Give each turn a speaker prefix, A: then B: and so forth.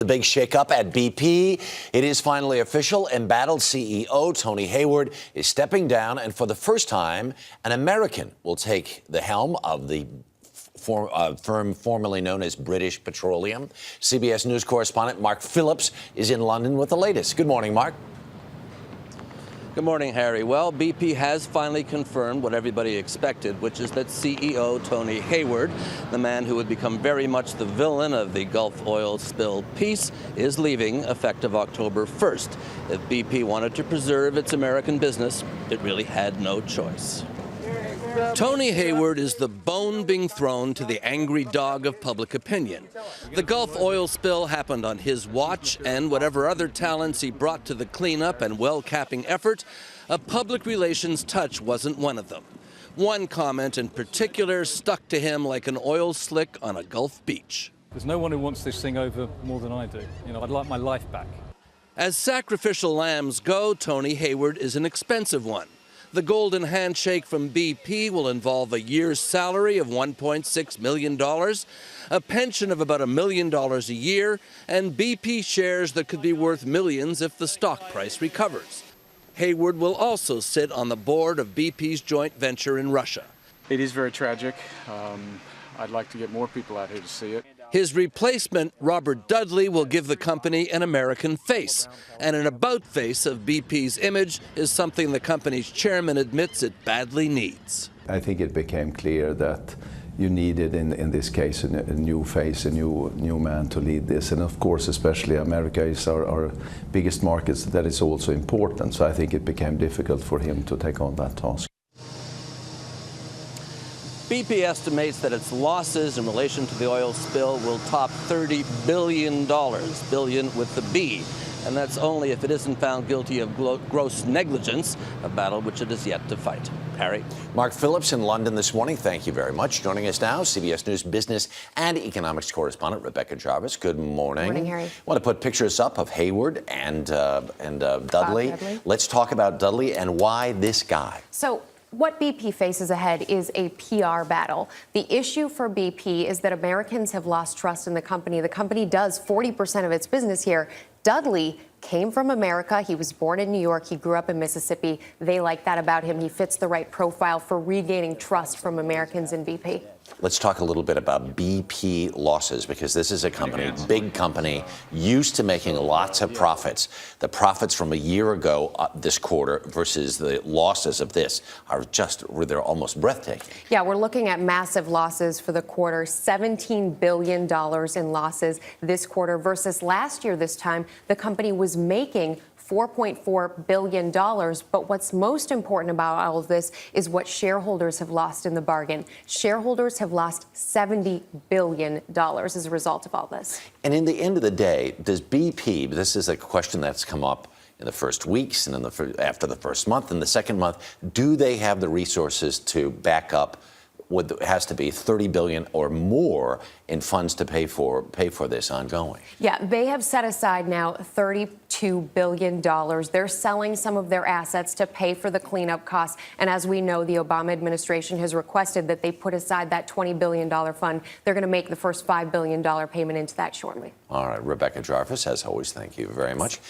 A: The big shakeup at BP. It is finally official. Embattled CEO Tony Hayward is stepping down, and for the first time, an American will take the helm of the firm formerly known as British Petroleum. CBS News correspondent Mark Phillips is in London with the latest. Good morning, Mark.
B: Good morning, Harry. Well, BP has finally confirmed what everybody expected, which is that CEO Tony Hayward, the man who would become very much the villain of the Gulf oil spill piece, is leaving effective October 1st. If BP wanted to preserve its American business, it really had no choice. Tony Hayward is the bone being thrown to the angry dog of public opinion. The Gulf oil spill happened on his watch, and whatever other talents he brought to the cleanup and well-capping effort, a public relations touch wasn't one of them. One comment in particular stuck to him like an oil slick on a Gulf beach.
C: There's no one who wants this thing over more than I do. I'd like my life back.
B: As sacrificial lambs go, Tony Hayward is an expensive one. The golden handshake from BP will involve a year's salary of $1.6 million, a pension of about $1 million a year, and BP shares that could be worth millions if the stock price recovers. Hayward will also sit on the board of BP's joint venture in Russia.
D: It is very tragic. I'd like to get more people out here to see it.
B: His replacement, Robert Dudley, will give the company an American face. And an about-face of BP's image is something the company's chairman admits it badly needs.
E: I think it became clear that you needed, in this case, a new face, a new man to lead this. And of course, especially America is our biggest market, so that is also important. So I think it became difficult for him to take on that task.
B: BP estimates that its losses in relation to the oil spill will top $30 billion, billion with the B. And that's only if it isn't found guilty of gross negligence, a battle which it is yet to fight. Harry.
A: Mark Phillips in London this morning. Thank you very much. Joining us now, CBS News business and economics correspondent Rebecca Jarvis. Good morning.
F: Good morning, Harry.
A: I want to put pictures up of Hayward and Dudley. Let's talk about Dudley and why this guy.
F: So what BP faces ahead is a PR battle. The issue for BP is that Americans have lost trust in the company. The company does 40% of its business here. Dudley came from America. He was born in New York. He grew up in Mississippi. They like that about him. He fits the right profile for regaining trust from Americans in BP.
A: Let's talk a little bit about BP losses, because this is a company, big company, used to making lots of profits. The profits from a year ago this quarter versus the losses of this are they're almost breathtaking. Yeah,
F: we're looking at massive losses for the quarter, $17 billion in losses this quarter versus last year this time, the company was making $4.4 billion. But what's most important about all of this is what shareholders have lost in the bargain. Shareholders have lost $70 billion as a result of all this.
A: And in the end of the day, does BP, this is a question that's come up in the first weeks and after the first month and the second month, do they have the resources to back up what has to be $30 billion or more in funds to pay for this ongoing?
F: Yeah, they have set aside now $32 billion. They're selling some of their assets to pay for the cleanup costs. And as we know, the Obama administration has requested that they put aside that $20 billion fund. They're going to make the first $5 billion payment into that shortly.
A: All right, Rebecca Jarvis, as always, thank you very much.